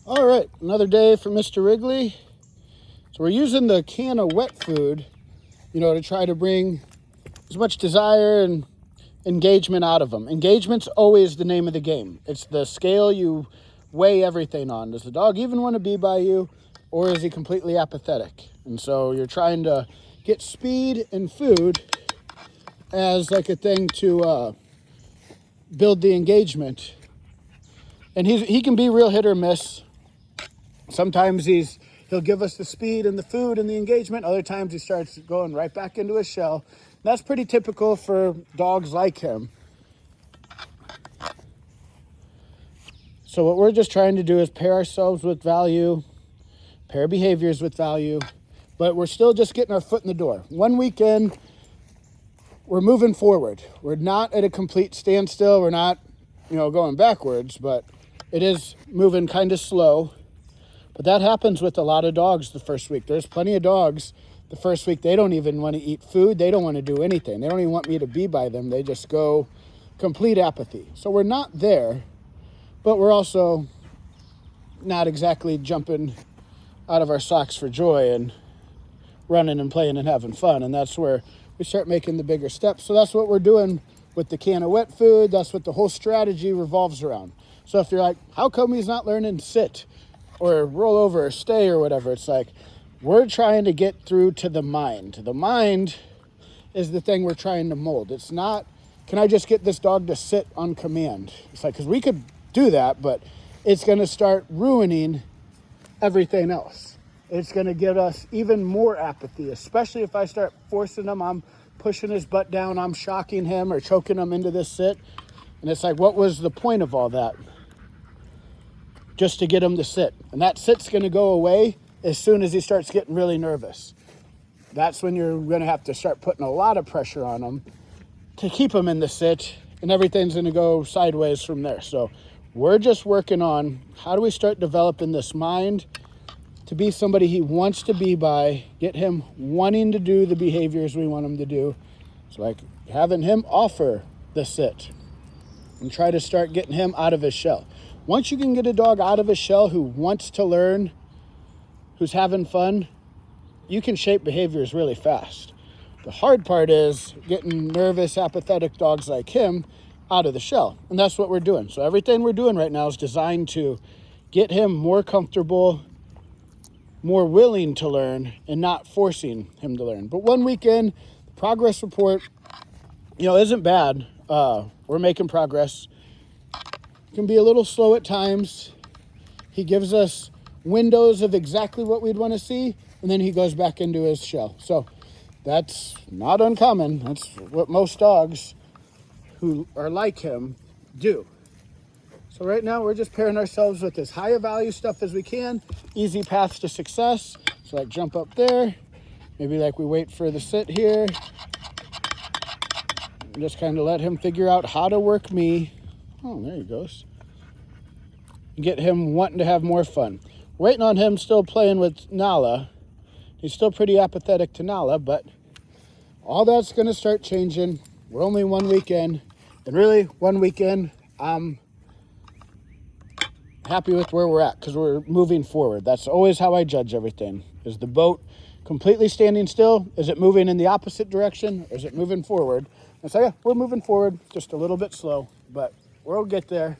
All right, another day for Mr. Wrigley. So we're using the can of wet food, to try to bring as much desire and engagement out of them. Engagement's always the name of the game. It's the scale you weigh everything on. Does the dog even want to be by you, or is he completely apathetic? And so you're trying to get speed and food as like a thing to build the engagement. And he can be real hit or miss. Sometimes he'll give us the speed and the food and the engagement. Other times he starts going right back into his shell. That's pretty typical for dogs like him. So what we're just trying to do is pair ourselves with value, pair behaviors with value, but we're still just getting our foot in the door. 1 week in, we're moving forward. We're not at a complete standstill. We're not, going backwards, but it is moving kind of slow. But that happens with a lot of dogs the first week. There's plenty of dogs the first week, they don't even want to eat food. They don't want to do anything. They don't even want me to be by them. They just go complete apathy. So we're not there, but we're also not exactly jumping out of our socks for joy and running and playing and having fun. And that's where we start making the bigger steps. So that's what we're doing with the can of wet food. That's what the whole strategy revolves around. So if you're like, how come he's not learning sit or roll over or stay or whatever? It's like, we're trying to get through to the mind. The mind is the thing we're trying to mold. It's not, can I just get this dog to sit on command? It's like, because we could do that, but it's going to start ruining everything else. It's going to give us even more apathy, especially if I start forcing him. I'm pushing his butt down. I'm shocking him or choking him into this sit. And it's like, what was the point of all that? Just to get him to sit. And that sit's going to go away as soon as he starts getting really nervous. That's when you're going to have to start putting a lot of pressure on him to keep him in the sit, and everything's going to go sideways from there. So we're just working on how do we start developing this mind to be somebody he wants to be by, get him wanting to do the behaviors we want him to do. It's like having him offer the sit and try to start getting him out of his shell. Once you can get a dog out of his shell who wants to learn, who's having fun, you can shape behaviors really fast. The hard part is getting nervous, apathetic dogs like him out of the shell. And that's what we're doing. So everything we're doing right now is designed to get him more comfortable, more willing to learn, and not forcing him to learn. But 1 week in, the progress report, isn't bad. We're making progress. It can be a little slow at times. He gives us windows of exactly what we'd want to see, and then he goes back into his shell. So that's not uncommon. That's what most dogs who are like him do. So right now we're just pairing ourselves with as high a value stuff as we can, easy paths to success. So like jump up there, maybe like we wait for the sit here, and just kind of let him figure out how to work me. Oh, there he goes. Get him wanting to have more fun. Waiting on him still playing with Nala. He's still pretty apathetic to Nala, but all that's going to start changing. We're only 1 week in, and really 1 week in, I'm happy with where we're at because we're moving forward. That's always how I judge everything. Is the boat completely standing still? Is it moving in the opposite direction? Or is it moving forward? And so yeah, we're moving forward, just a little bit slow, but we'll get there.